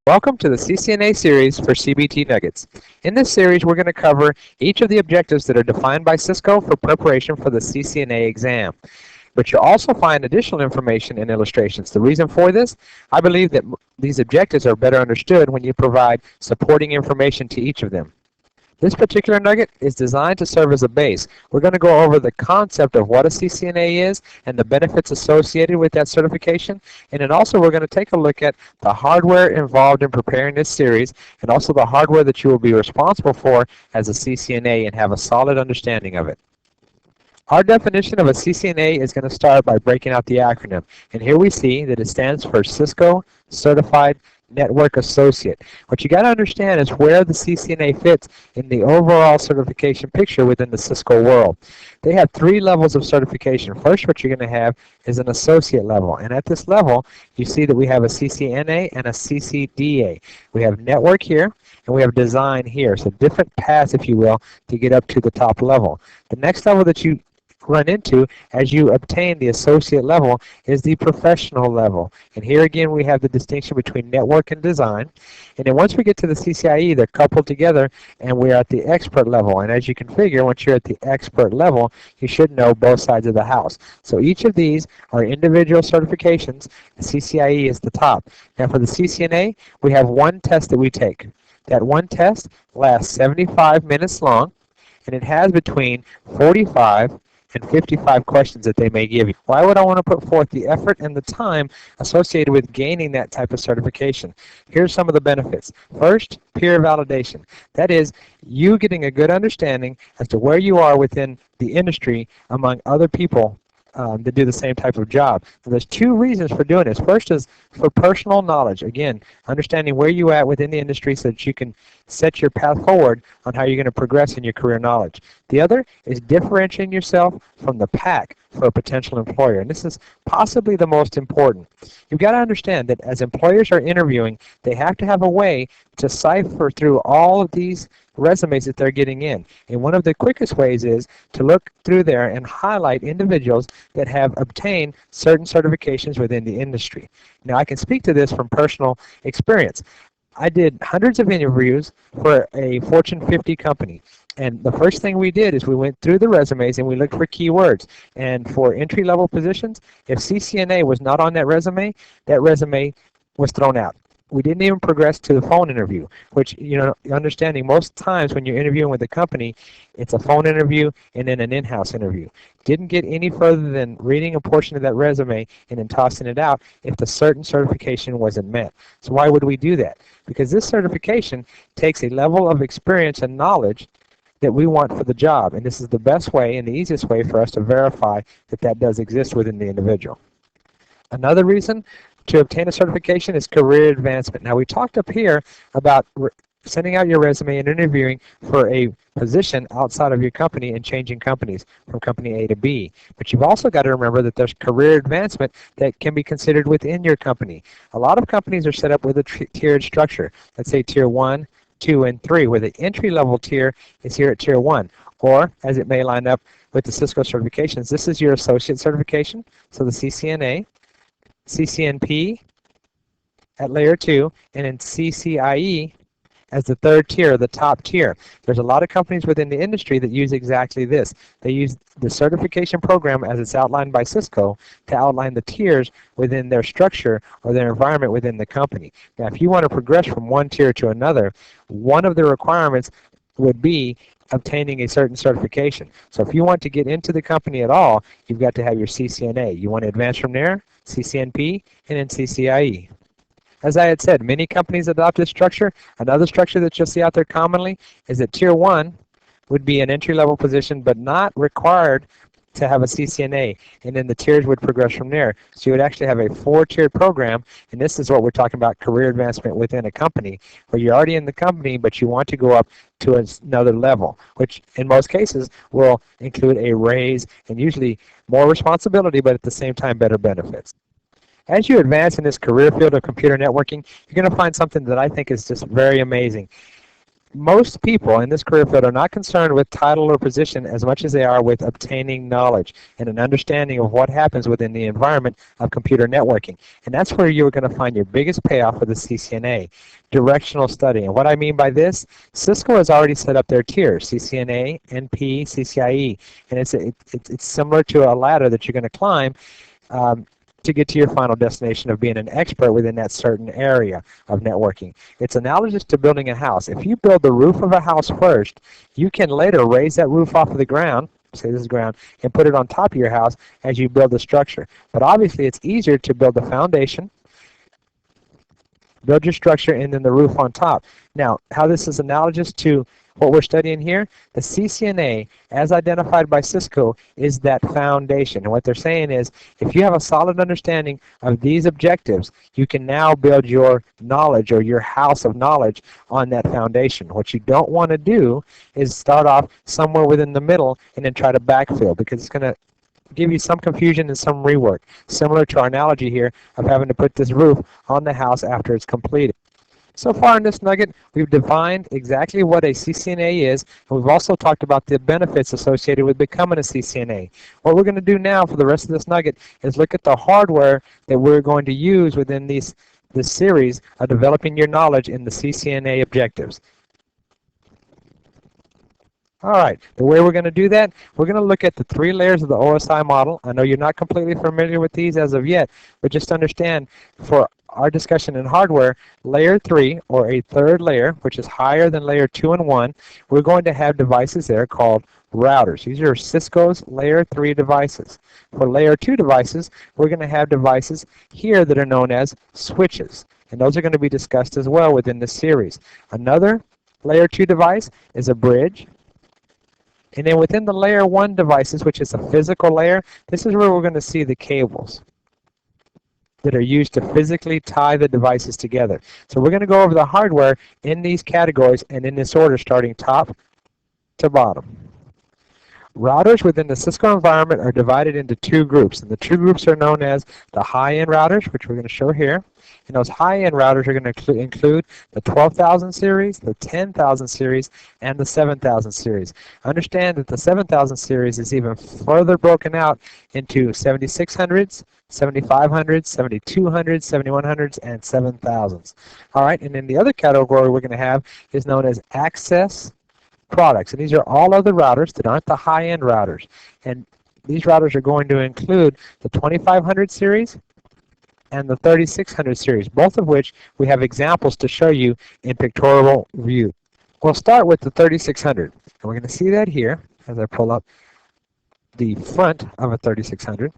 Welcome to the CCNA series for CBT Nuggets. In this series, we're going to cover each of the objectives that are defined by Cisco for preparation for the CCNA exam. But you'll also find additional information and illustrations. The reason for this, I believe that these objectives are better understood when you provide supporting information to each of them. This particular nugget is designed to serve as a base. We're going to go over the concept of what a CCNA is and the benefits associated with that certification. And then also we're going to take a look at the hardware involved in preparing this series and also the hardware that you will be responsible for as a CCNA and have a solid understanding of it. Our definition of a CCNA is going to start by breaking out the acronym. And here we see that it stands for Cisco Certified Network Associate. What you got to understand is where the CCNA fits in the overall certification picture within the Cisco world. They have three levels of certification. First, what you're going to have is an associate level. And at this level, you see that we have a CCNA and a CCDA. We have network here, and we have design here. So different paths, if you will, to get up to the top level. The next level that you run into as you obtain the associate level is the professional level. And here again we have the distinction between network and design. And then once we get to the CCIE, they're coupled together and we're at the expert level. And as you can figure, once you're at the expert level, you should know both sides of the house. So each of these are individual certifications. The CCIE is the top. Now for the CCNA, we have one test that we take. That one test lasts 75 minutes long, and it has between 45 and 55 questions that they may give you. Why would I want to put forth the effort and the time associated with gaining that type of certification? Here's some of the benefits. First, peer validation. That is, you getting a good understanding as to where you are within the industry among other people that do the same type of job. And there's two reasons for doing this. First is for personal knowledge. Again, understanding where you at within the industry so that you can set your path forward on how you're going to progress in your career knowledge. The other is differentiating yourself from the pack for a potential employer. And this is possibly the most important. You've got to understand that as employers are interviewing, they have to have a way to cipher through all of these resumes that they're getting in. And one of the quickest ways is to look through there and highlight individuals that have obtained certain certifications within the industry. Now, I can speak to this from personal experience. I did hundreds of interviews for a Fortune 50 company. And the first thing we did is we went through the resumes and we looked for keywords. And for entry-level positions, if CCNA was not on that resume was thrown out. We didn't even progress to the phone interview, which, understanding most times when you're interviewing with a company, it's a phone interview and then an in-house interview. Didn't get any further than reading a portion of that resume and then tossing it out if the certain certification wasn't met. So why would we do that? Because this certification takes a level of experience and knowledge that we want for the job, and this is the best way and the easiest way for us to verify that that does exist within the individual. Another reason to obtain a certification is career advancement. Now, we talked up here about sending out your resume and interviewing for a position outside of your company and changing companies from company A to B. But you've also got to remember that there's career advancement that can be considered within your company. A lot of companies are set up with a tiered structure. Let's say tier 1, 2, and 3, where the entry-level tier is here at tier 1. Or, as it may line up with the Cisco certifications, this is your associate certification, so the CCNA, CCNP at layer 2, and then CCIE as the third tier, the top tier. There's a lot of companies within the industry that use exactly this. They use the certification program as it's outlined by Cisco to outline the tiers within their structure or their environment within the company. Now, if you want to progress from one tier to another, one of the requirements would be obtaining a certain certification. So if you want to get into the company at all, you've got to have your CCNA. You want to advance from there, CCNP, and then CCIE. As I had said, many companies adopt this structure. Another structure that you'll see out there commonly is that tier 1 would be an entry-level position but not required to have a CCNA, and then the tiers would progress from there. So you would actually have a 4-tiered program, and this is what we're talking about, career advancement within a company, where you're already in the company, but you want to go up to another level, which in most cases will include a raise and usually more responsibility, but at the same time better benefits. As you advance in this career field of computer networking, you're going to find something that I think is just very amazing. Most people in this career field are not concerned with title or position as much as they are with obtaining knowledge and an understanding of what happens within the environment of computer networking. And that's where you're going to find your biggest payoff for the CCNA, directional study. And what I mean by this, Cisco has already set up their tiers, CCNA, NP, CCIE, and it's similar to a ladder that you're going to climb to get to your final destination of being an expert within that certain area of networking. It's analogous to building a house. If you build the roof of a house first, you can later raise that roof off of the ground, say this is ground, and put it on top of your house as you build the structure. But obviously it's easier to build the foundation, build your structure, and then the roof on top. Now, how this is analogous to what we're studying here, the CCNA, as identified by Cisco, is that foundation. And what they're saying is, if you have a solid understanding of these objectives, you can now build your knowledge or your house of knowledge on that foundation. What you don't want to do is start off somewhere within the middle and then try to backfill, because it's going to give you some confusion and some rework, similar to our analogy here of having to put this roof on the house after it's completed. So far in this nugget, we've defined exactly what a CCNA is, and we've also talked about the benefits associated with becoming a CCNA. What we're going to do now for the rest of this nugget is look at the hardware that we're going to use within this series of developing your knowledge in the CCNA objectives. All right, the way we're going to do that, we're going to look at the 3 layers of the OSI model. I know you're not completely familiar with these as of yet, but just understand for our discussion in hardware, layer 3, or a third layer, which is higher than layer 2 and 1, we're going to have devices there called routers. These are Cisco's layer 3 devices. For layer 2 devices, we're going to have devices here that are known as switches, and those are going to be discussed as well within this series. Another layer 2 device is a bridge. And then within the layer 1 devices, which is a physical layer, this is where we're going to see the cables that are used to physically tie the devices together. So we're going to go over the hardware in these categories and in this order, starting top to bottom. Routers within the Cisco environment are divided into 2 groups, and the 2 groups are known as the high-end routers, which we're going to show here. And those high-end routers are going to include the 12,000 series, the 10,000 series, and the 7,000 series. Understand that the 7,000 series is even further broken out into 7600s, 7500s, 7200s, 7100s, and 7000s. All right, and then the other category we're going to have is known as access products, and these are all other routers that aren't the high-end routers. And these routers are going to include the 2500 series and the 3600 series, both of which we have examples to show you in pictorial view. We'll start with the 3600, and we're going to see that here as I pull up the front of a 3600.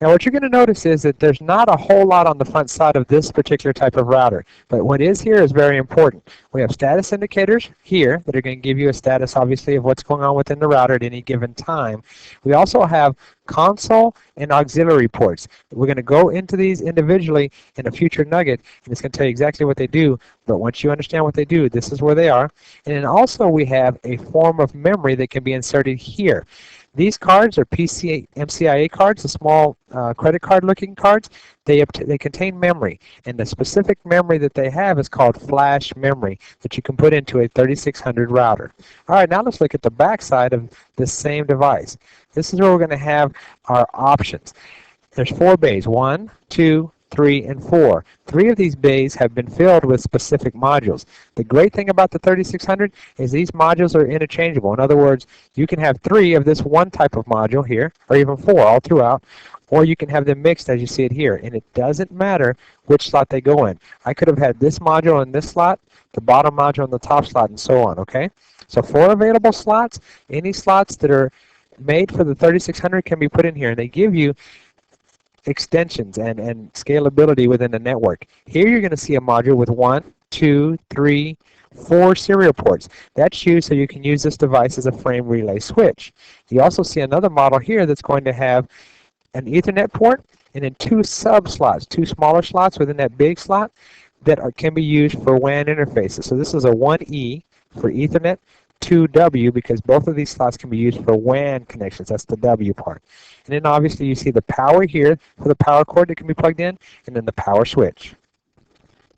Now what you're going to notice is that there's not a whole lot on the front side of this particular type of router, but what is here is very important. We have status indicators here that are going to give you a status, obviously, of what's going on within the router at any given time. We also have console and auxiliary ports. We're going to go into these individually in a future nugget, and it's going to tell you exactly what they do, but once you understand what they do, this is where they are. And then also we have a form of memory that can be inserted here. These cards are MCIA cards, the small credit card looking cards. They contain memory, and the specific memory that they have is called flash memory that you can put into a 3600 router. All right, now let's look at the back side of this same device. This is where we're going to have our options. There's 4 bays, 1, 2, 3, and 4. 3 of these bays have been filled with specific modules. The great thing about the 3600 is these modules are interchangeable. In other words, you can have 3 of this one type of module here, or even 4 all throughout, or you can have them mixed as you see it here, and it doesn't matter which slot they go in. I could have had this module in this slot, the bottom module in the top slot, and so on, okay? So 4 available slots. Any slots that are made for the 3600 can be put in here, and they give you extensions and scalability within the network. Here you're going to see a module with 1, 2, 3, 4 serial ports. That's used so you can use this device as a frame relay switch. You also see another model here that's going to have an Ethernet port and then 2 sub slots, 2 smaller slots within that big slot that can be used for WAN interfaces. So this is a 1E for Ethernet, 2W, because both of these slots can be used for WAN connections. That's the W part. And then obviously you see the power here for the power cord that can be plugged in, and then the power switch.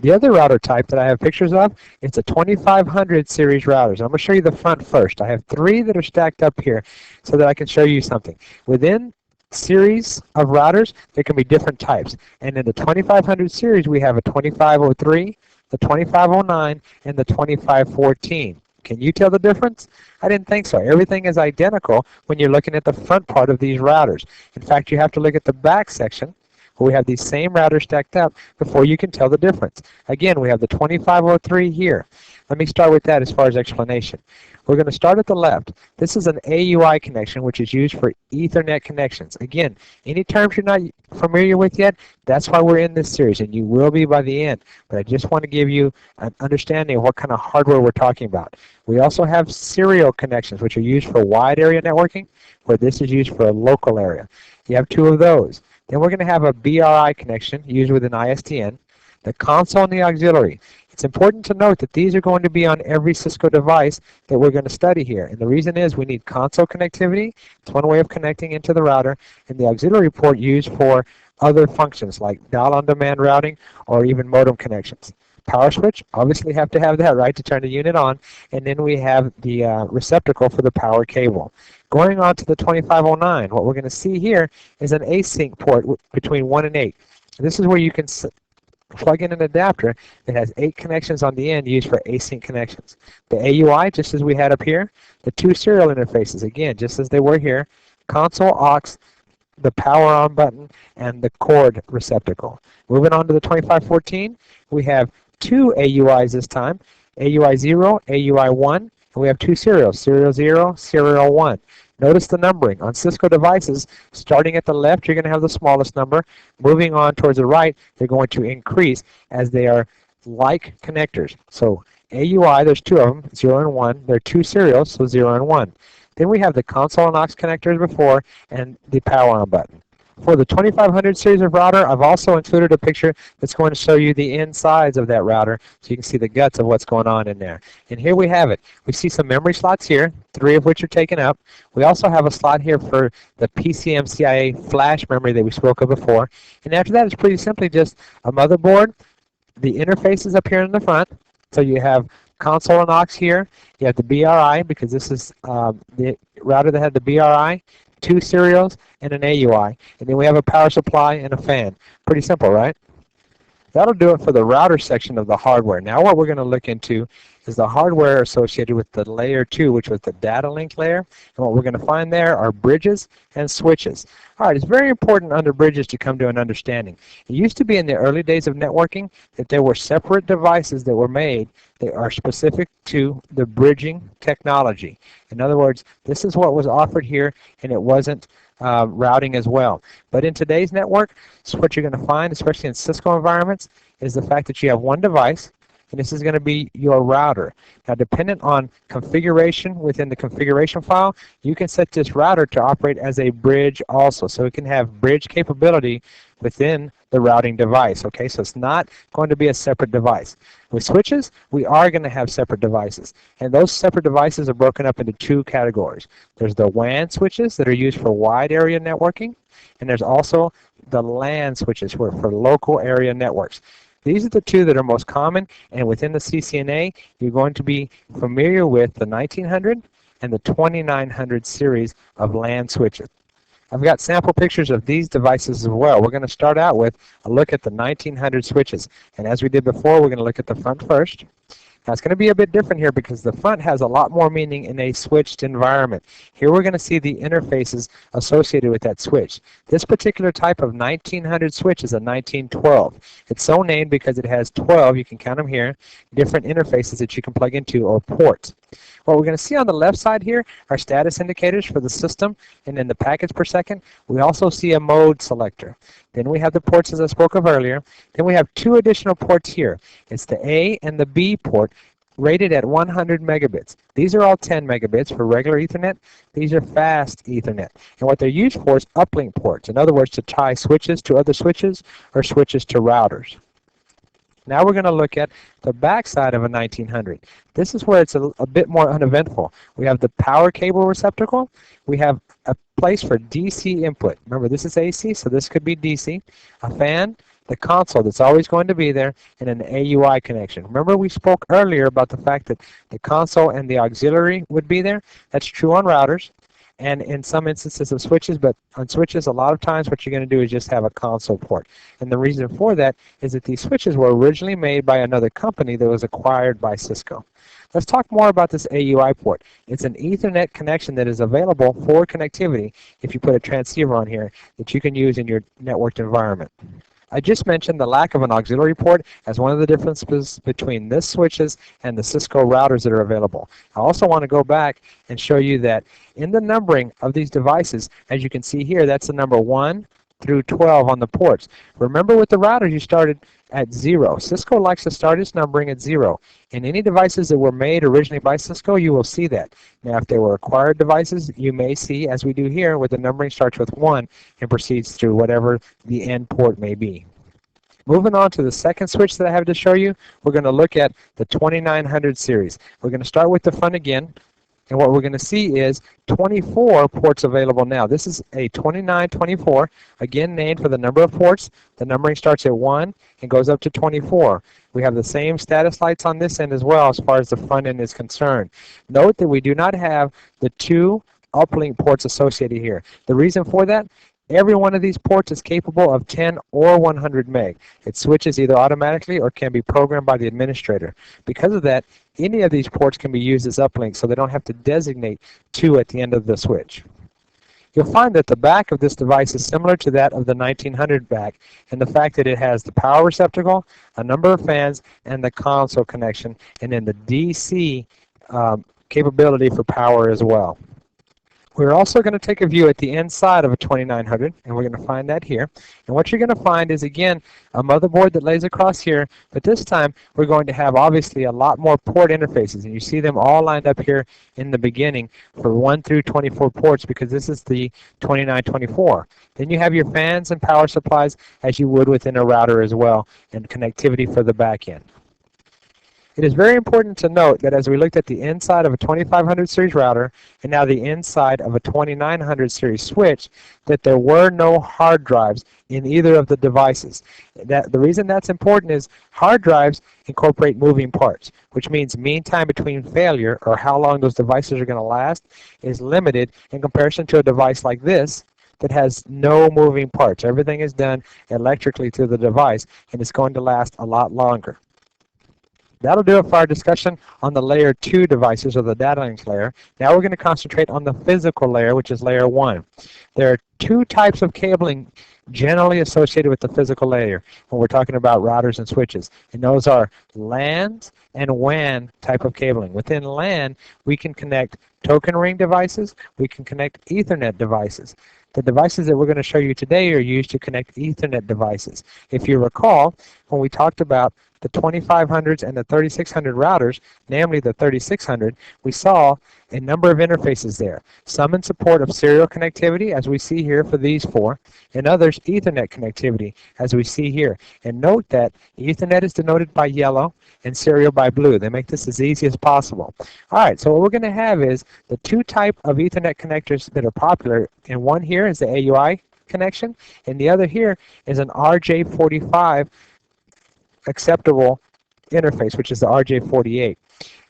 The other router type that I have pictures of, it's a 2500 series routers. I'm going to show you the front first. I have 3 that are stacked up here so that I can show you something. Within series of routers, there can be different types. And in the 2500 series, we have a 2503, the 2509, and the 2514. Can you tell the difference? I didn't think so. Everything is identical when you're looking at the front part of these routers. In fact, you have to look at the back section where we have these same routers stacked up before you can tell the difference. Again, we have the 2503 here. Let me start with that as far as explanation. We're going to start at the left. This is an AUI connection, which is used for Ethernet connections. Again, any terms you're not familiar with yet, that's why we're in this series, and you will be by the end. But I just want to give you an understanding of what kind of hardware we're talking about. We also have serial connections, which are used for wide area networking, where this is used for a local area. You have 2 of those. Then we're going to have a BRI connection used with an ISDN, the console and the auxiliary. It's important to note that these are going to be on every Cisco device that we're going to study here. And the reason is we need console connectivity. It's one way of connecting into the router, and the auxiliary port used for other functions like dial-on-demand routing or even modem connections. Power switch, obviously have to have that, right, to turn the unit on. And then we have the receptacle for the power cable. Going on to the 2509, what we're going to see here is an async port between 1 and 8. This is where you can plug in an adapter that has 8 connections on the end used for async connections. The AUI, just as we had up here, the 2 serial interfaces, again, just as they were here, console, aux, the power on button, and the cord receptacle. Moving on to the 2514, we have 2 AUIs this time, AUI 0, AUI 1, and we have 2 serials, serial 0, serial 1. Notice the numbering. On Cisco devices, starting at the left, you're going to have the smallest number. Moving on towards the right, they're going to increase as they are like connectors. So AUI, there's 2 of them, 0 and 1. There are 2 serials, so 0 and 1. Then we have the console and aux connectors before and the power on button. For the 2500 series of router, I've also included a picture that's going to show you the insides of that router so you can see the guts of what's going on in there. And here we have it. We see some memory slots here, 3 of which are taken up. We also have a slot here for the PCMCIA flash memory that we spoke of before. And after that, it's pretty simply just a motherboard. The interfaces up here in the front. So you have console and aux here. You have the BRI, because this is the router that had the BRI. 2 serials, and an AUI. And then we have a power supply and a fan. Pretty simple, right? That'll do it for the router section of the hardware. Now what we're going to look into is the hardware associated with the layer 2, which was the data link layer. And what we're going to find there are bridges and switches. All right, it's very important under bridges to come to an understanding. It used to be in the early days of networking that there were separate devices that were made that are specific to the bridging technology. In other words, this is what was offered here, and it wasn't routing as well. But in today's network, so what you're going to find, especially in Cisco environments, is the fact that you have one device, and this is going to be your router. Now, dependent on configuration within the configuration file, you can set this router to operate as a bridge also. So it can have bridge capability within the routing device. Okay, so it's not going to be a separate device. With switches, we are going to have separate devices. And those separate devices are broken up into 2 categories. There's the WAN switches that are used for wide area networking, and there's also the LAN switches for local area networks. These are the 2 that are most common, and within the CCNA, you're going to be familiar with the 1900 and the 2900 series of LAN switches. I've got sample pictures of these devices as well. We're going to start out with a look at the 1900 switches. And as we did before, we're going to look at the front first. Now, it's going to be a bit different here because the front has a lot more meaning in a switched environment. Here we're going to see the interfaces associated with that switch. This particular type of 1900 switch is a 1912. It's so named because it has 12, you can count them here, different interfaces that you can plug into or ports. What we're going to see on the left side here are status indicators for the system and then the packets per second. We also see a mode selector. Then we have the ports as I spoke of earlier. Then we have 2 additional ports here. It's the A and the B port rated at 100 megabits. These are all 10 megabits for regular Ethernet. These are fast Ethernet. And what they're used for is uplink ports. In other words, to tie switches to other switches or switches to routers. Now we're going to look at the back side of a 1900. This is where it's a bit more uneventful. We have the power cable receptacle. We have a place for DC input. Remember, this is AC, so this could be DC. A fan, the console that's always going to be there, and an AUI connection. Remember we spoke earlier about the fact that the console and the auxiliary would be there? That's true on routers and in some instances of switches, but on switches a lot of times what you're going to do is just have a console port. And the reason for that is that these switches were originally made by another company that was acquired by Cisco. Let's talk more about this AUI port. It's an Ethernet connection that is available for connectivity if you put a transceiver on here that you can use in your networked environment. I just mentioned the lack of an auxiliary port as one of the differences between this switches and the Cisco routers that are available. I also want to go back and show you that in the numbering of these devices, as you can see here, that's the number 1 through 12 on the ports. Remember with the routers you started at 0. Cisco likes to start its numbering at 0. In any devices that were made originally by Cisco, you will see that. Now if they were acquired devices, you may see, as we do here, where the numbering starts with 1 and proceeds through whatever the end port may be. Moving on to the second switch that I have to show you, we're going to look at the 2900 series. We're going to start with the front again. And what we're going to see is 24 ports available now. This is a 2924, again named for the number of ports. The numbering starts at 1 and goes up to 24. We have the same status lights on this end as well as far as the front end is concerned. Note that we do not have the 2 uplink ports associated here. The reason for that? Every one of these ports is capable of 10 or 100 meg. It switches either automatically or can be programmed by the administrator. Because of that, any of these ports can be used as uplinks, so they don't have to designate 2 at the end of the switch. You'll find that the back of this device is similar to that of the 1900 back, and the fact that it has the power receptacle, a number of fans, and the console connection, and then the DC capability for power as well. We're also going to take a view at the inside of a 2900, and we're going to find that here. And what you're going to find is, again, a motherboard that lays across here, but this time we're going to have obviously a lot more port interfaces, and you see them all lined up here in the beginning for 1 through 24 ports because this is the 2924. Then you have your fans and power supplies as you would within a router as well, and connectivity for the back end. It is very important to note that as we looked at the inside of a 2500 series router and now the inside of a 2900 series switch, that there were no hard drives in either of the devices. The reason that's important is hard drives incorporate moving parts, which means mean time between failure, or how long those devices are going to last, is limited in comparison to a device like this that has no moving parts. Everything is done electrically through the device, and it's going to last a lot longer. That'll do it for our discussion on the layer 2 devices, or the data links layer. Now we're going to concentrate on the physical layer, which is layer 1. There are 2 types of cabling generally associated with the physical layer when we're talking about routers and switches, and those are LAN and WAN type of cabling. Within LAN, we can connect token ring devices, we can connect Ethernet devices. The devices that we're going to show you today are used to connect Ethernet devices. If you recall, when we talked about the 2500s and the 3600 routers, namely the 3600, we saw a number of interfaces there. Some in support of serial connectivity, as we see here for these 4, and others Ethernet connectivity, as we see here. And note that Ethernet is denoted by yellow and serial by blue. They make this as easy as possible. All right, so what we're going to have is the 2 type of Ethernet connectors that are popular, and one here is the AUI connection, and the other here is an RJ45 acceptable interface, which is the RJ48.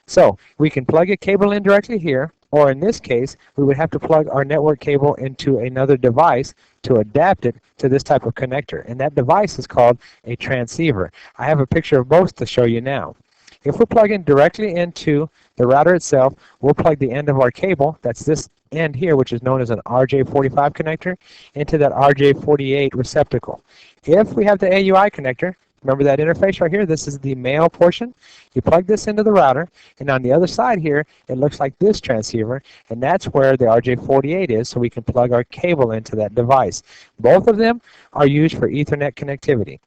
So we can plug a cable in directly here, or in this case, we would have to plug our network cable into another device to adapt it to this type of connector. And that device is called a transceiver. I have a picture of both to show you now. If we're plugging directly into the router itself, we'll plug the end of our cable, that's this end here, which is known as an RJ45 connector, into that RJ48 receptacle. If we have the AUI connector, remember that interface right here? This is the male portion. You plug this into the router, and on the other side here, it looks like this transceiver, and that's where the RJ48 is, so we can plug our cable into that device. Both of them are used for Ethernet connectivity.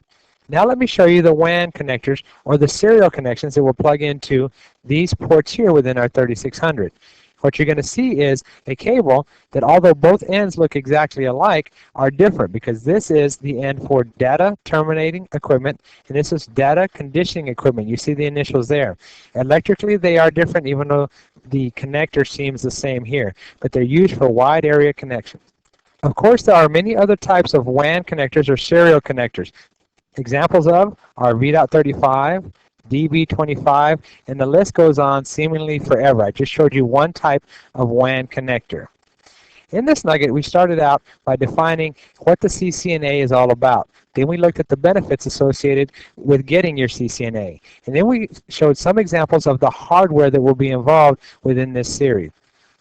Now let me show you the WAN connectors, or the serial connections that will plug into these ports here within our 3600. What you're going to see is a cable that, although both ends look exactly alike, are different, because this is the end for data terminating equipment, and this is data conditioning equipment. You see the initials there. Electrically, they are different, even though the connector seems the same here, but they're used for wide area connections. Of course, there are many other types of WAN connectors or serial connectors. Examples of are VDOT35, DB25, and the list goes on seemingly forever. I just showed you one type of WAN connector. In this nugget, we started out by defining what the CCNA is all about. Then we looked at the benefits associated with getting your CCNA. And then we showed some examples of the hardware that will be involved within this series.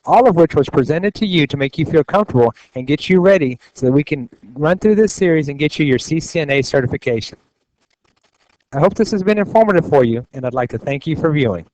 All of which was presented to you to make you feel comfortable and get you ready so that we can run through this series and get you your CCNA certification. I hope this has been informative for you, and I'd like to thank you for viewing.